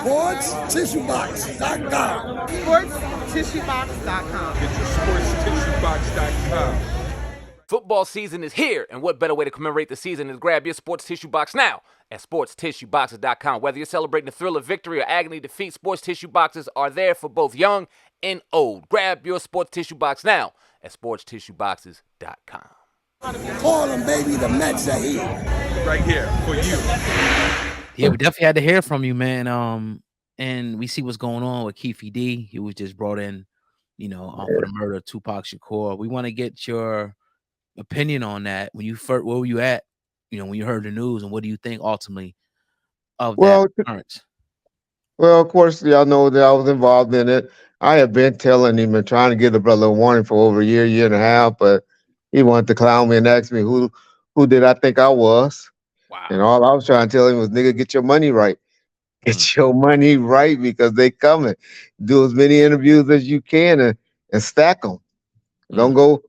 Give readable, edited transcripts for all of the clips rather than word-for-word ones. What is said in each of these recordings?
SportsTissueBox.com. SportsTissueBox.com. Get your SportsTissueBox.com. Football season is here, and what better way to commemorate the season than to grab your sports tissue box now at sportstissueboxes.com. Whether you're celebrating the thrill of victory or agony defeat, sports tissue boxes are there for both young and old. Grab your sports tissue box now at sportstissueboxes.com. Call them, baby. The Mets are here. Right here for you. Yeah, we definitely had to hear from you, man. And we see what's going on with Keefe D. He was just brought in, for the murder of Tupac Shakur. We want to get your opinion on that. When you first, where were you at? When you heard the news, and what do you think ultimately of that occurrence? Well, of course, y'all know that I was involved in it. I have been telling him and trying to give the brother a warning for over a year and a half, but he wanted to clown me and ask me who did I think I was. Wow. And all I was trying to tell him was, nigga, get your money right. Get your money right, because they coming. Do as many interviews as you can and stack them. Don't go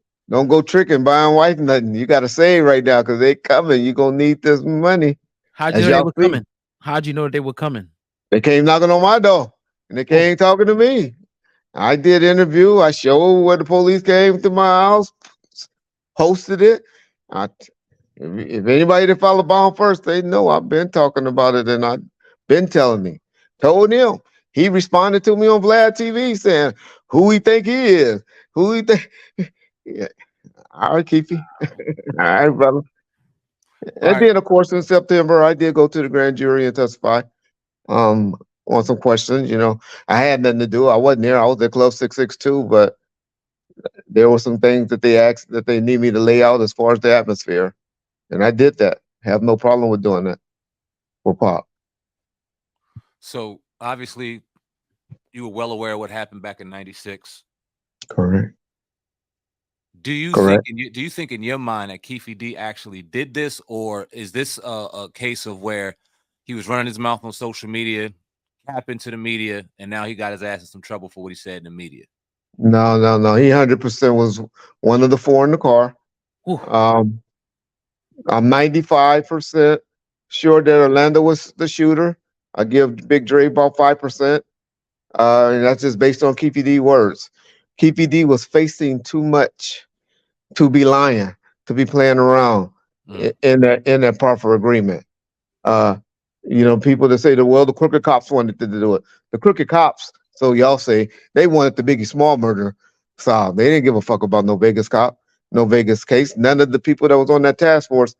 tricking, buying white nothing. You got to save right now because they coming. You gonna need this money. How'd you know they were coming? How'd you know they were coming? They came knocking on my door, and they came talking to me. I did interview. I showed where the police came to my house, hosted it. If anybody that followed Bomb First, they know I've been talking about it, and I've been telling me. Told him. He responded to me on Vlad TV saying who he think he is. Who he think. Yeah. All right, Keefe. All right, brother. And then, of course, in September, I did go to the grand jury and testify on some questions. I had nothing to do. I wasn't there. I was at Club 662, but there were some things that they asked that they need me to lay out as far as the atmosphere. And I did that. Have no problem with doing that for Pop. So, obviously, you were well aware of what happened back in '96. Correct. Do you think in your mind that Keefe D actually did this, or is this a case of where he was running his mouth on social media, tapping to the media, and now he got his ass in some trouble for what he said in the media? No. He 100% was one of the four in the car. I'm 95% sure that Orlando was the shooter. I give Big Dre about 5%. And that's just based on Keefe D words. Keefe D was facing too much to be lying, to be playing around in that proper agreement. People that say the crooked cops wanted to do it. The crooked cops, so y'all say, they wanted the Biggie Small murder solved. They didn't give a fuck about no Vegas cop, no Vegas case. None of the people that was on that task force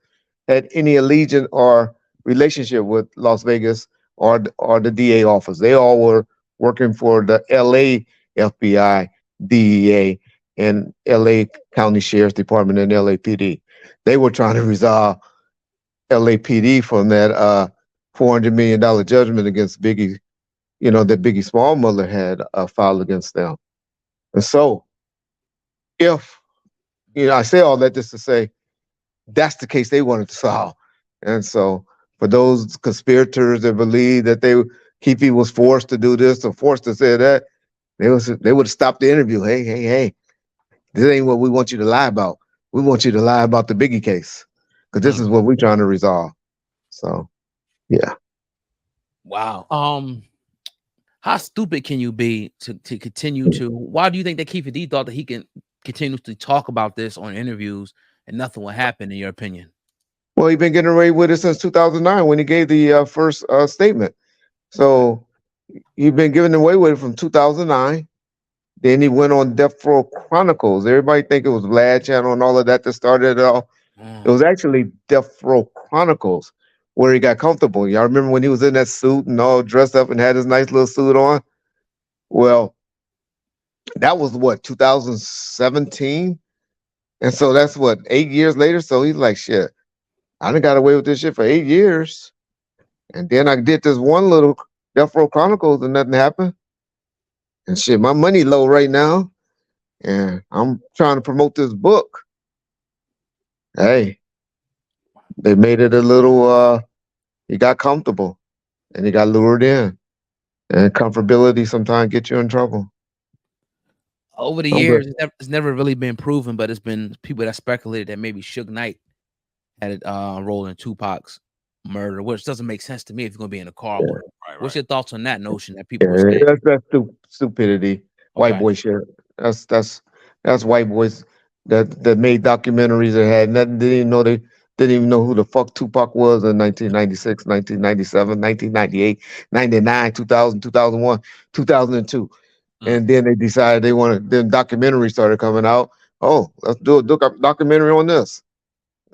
had any allegiance or relationship with Las Vegas or the DA office. They all were working for the LA FBI, DEA, and LA County Sheriff's Department and LAPD. They were trying to resolve LAPD from that $400 million judgment against Biggie, that Biggie Small mother had filed against them. And so, if, I say all that just to say, that's the case they wanted to solve. And so, for those conspirators that believe that Keefe was forced to do this or forced to say that, they would have stopped the interview. Hey, this ain't what we want you to lie about. We want you to lie about the Biggie case, because this is what we're trying to resolve. So, yeah. Wow. How stupid can you be to continue to? Why do you think that Keefe D thought that he can continuously talk about this on interviews and nothing will happen, in your opinion? Well, he's been getting away with it since 2009 when he gave the first statement. So he's been giving away with it from 2009. Then he went on Death Row Chronicles. Everybody think it was Vlad Channel and all of that started it all. It was actually Death Row Chronicles where he got comfortable. Y'all remember when he was in that suit and all dressed up and had his nice little suit on? Well, that was 2017? And so that's 8 years later? So he's like, shit, I done got away with this shit for 8 years. And then I did this one little Death Row Chronicles and nothing happened. And shit, my money low right now. And I'm trying to promote this book. Hey, they made it a little, he got comfortable and he got lured in. And comfortability sometimes gets you in trouble. Over the years, it's never really been proven, but it's been people that speculated that maybe Suge Knight had a role in Tupac's murder, which doesn't make sense to me if you're going to be in a car with him. What's your thoughts on that notion that people are Yeah, saying? that's stupidity. White Okay. boy shit. That's white boys that made documentaries that had nothing. Didn't even know who the fuck Tupac was in 1996, 1997, 1998, 99, 2000, 2001, 2002. And then they decided they wanted. Then documentaries started coming out. Oh, let's do a documentary on this.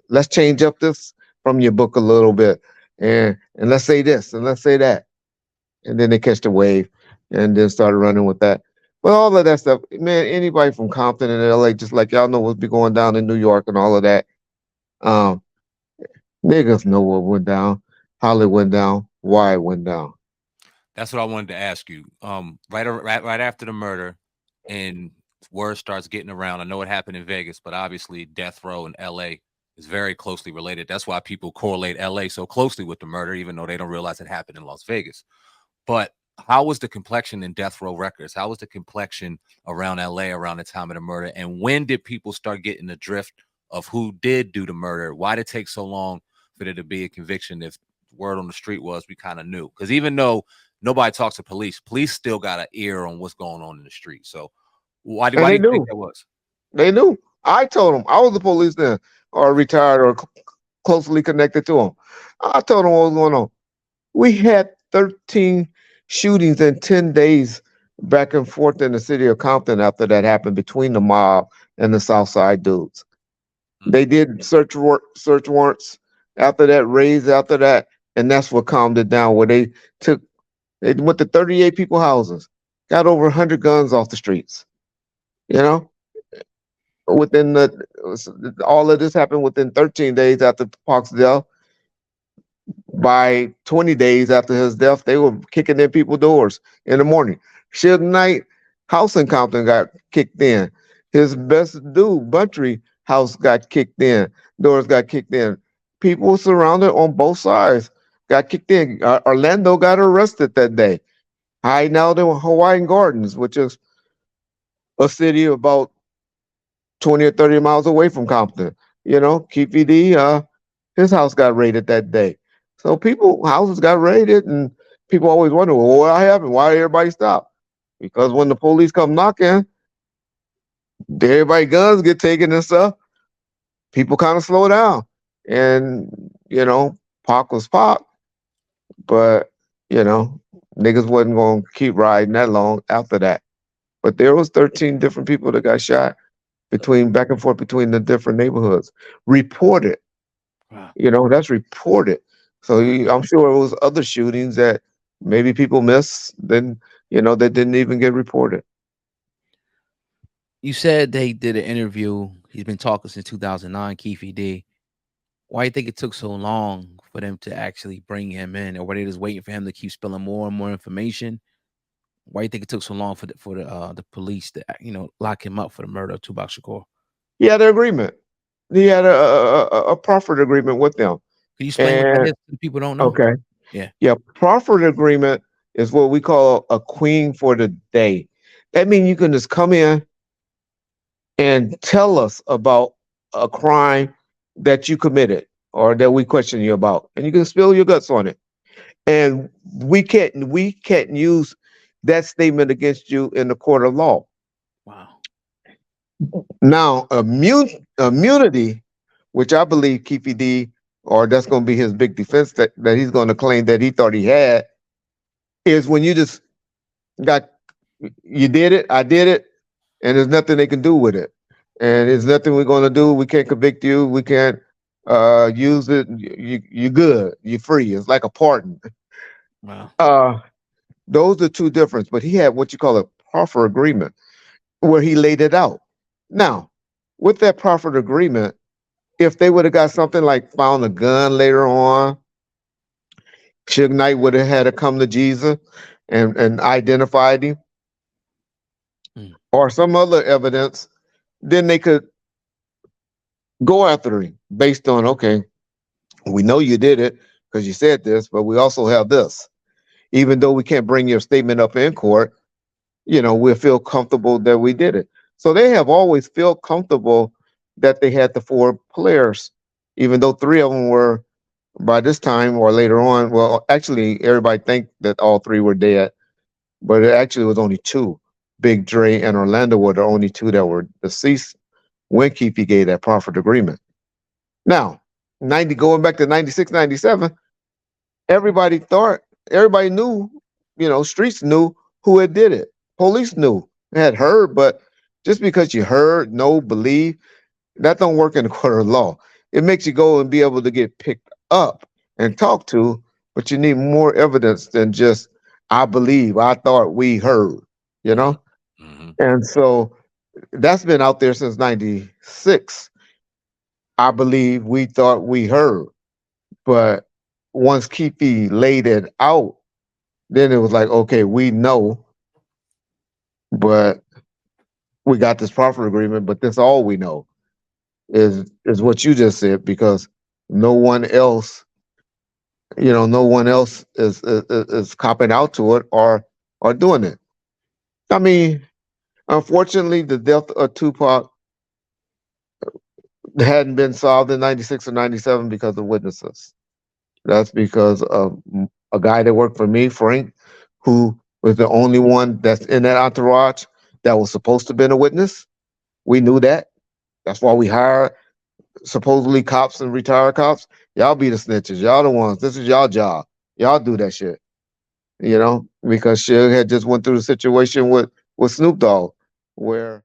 Let's change up this from your book a little bit, and let's say this and let's say that, and then they catch the wave, and then started running with that. But all of that stuff, man. Anybody from Compton and LA, just like y'all know what's be going down in New York and all of that. Um, Niggas know what went down, how it went down, why it went down. That's what I wanted to ask you. Right after the murder, and word starts getting around. I know it happened in Vegas, but obviously death row in LA is very closely related. That's why people correlate LA so closely with the murder, even though they don't realize it happened in Las Vegas. But how was the complexion in death row records? How was the complexion around LA around the time of the murder? And when did people start getting the drift of who did do the murder? Why did it take so long for there to be a conviction if word on the street was we kind of knew? Because even though nobody talks to police still got an ear on what's going on in the street. So why do you think that was? They knew. I told them. I was the police then, or retired, or closely connected to them. I told them what was going on. We had 13 shootings in 10 days back and forth in the city of Compton after that happened between the mob and the Southside dudes. They did search warrants after that, raids after that, and that's what calmed it down. Where they went to 38 people's houses, got over 100 guns off the streets. You know, all of this happened within 13 days after Park's death. By 20 days after his death, they were kicking in people's doors in the morning. Suge Knight house in Compton got kicked in. His best dude, Buntry house got kicked in. Doors got kicked in. People surrounded on both sides got kicked in. Orlando got arrested that day. Hiding out in Hawaiian Gardens, which is a city about 20 or 30 miles away from Compton. You know, Keefe D, his house got raided that day. So houses got raided, and people always wonder, well, what happened? Why did everybody stop? Because when the police come knocking, everybody guns get taken and stuff. People kind of slow down. And, you know, Pac was Pac, but, you know, niggas wasn't going to keep riding that long after that. But there was 13 different people that got shot back and forth between the different neighborhoods. Reported. Wow. You know, that's reported. So I'm sure it was other shootings that maybe people missed, then, you know, that didn't even get reported. You said they did an interview. He's been talking since 2009, Keefe D. Why do you think it took so long for them to actually bring him in? Or were they just waiting for him to keep spilling more and more information? Why do you think it took so long for the police to, you know, lock him up for the murder of Tupac Shakur? He had an agreement. He had a proffered agreement with them. Can you explain what that is? People don't know. Okay. Yeah. Proffered agreement is what we call a queen for the day. That means you can just come in and tell us about a crime that you committed or that we question you about, and you can spill your guts on it. And we can't use that statement against you in the court of law. Wow. Now, immunity, which I believe Keefe D, or that's going to be his big defense that he's going to claim that he thought he had, is when you just you did it, I did it, and there's nothing they can do with it. And there's nothing we're going to do. We can't convict you. We can't use it. You're good. You're free. It's like a pardon. Wow. Those are two differences. But he had what you call a proffer agreement where he laid it out. Now, with that proffered agreement, if they would have got something like found a gun later on, Suge Knight would have had to come to Jesus and identified him, or some other evidence, then they could go after him based on, okay, we know you did it because you said this, but we also have this. Even though we can't bring your statement up in court, you know, we'll feel comfortable that we did it. So they have always felt comfortable that they had the four players, even though three of them were by this time or later on, well, actually, everybody think that all three were dead, but it actually was only two. Big Dre and Orlando were the only two that were deceased when Keefe gave that profit agreement. Now, going back to 96, 97, everybody knew, streets knew who had did it. Police knew, had heard, but just because you heard, know, believe, that don't work in the court of law. It makes you go and be able to get picked up and talked to, but you need more evidence than just, I believe, I thought, we heard, you know? Mm-hmm. And so that's been out there since 96. I believe, we thought, we heard. But once Keefe laid it out, then it was like, okay, we know, but we got this profit agreement, but that's all we know is what you just said, because no one else, is copping out to it or doing it. I mean, unfortunately, the death of Tupac hadn't been solved in 96 or 97 because of witnesses. That's because of a guy that worked for me, Frank, who was the only one that's in that entourage that was supposed to have been a witness. We knew that. That's why we hired supposedly cops and retired cops. Y'all be the snitches. Y'all the ones. This is y'all job. Y'all do that shit. Because Suge had just went through the situation with Snoop Dogg, where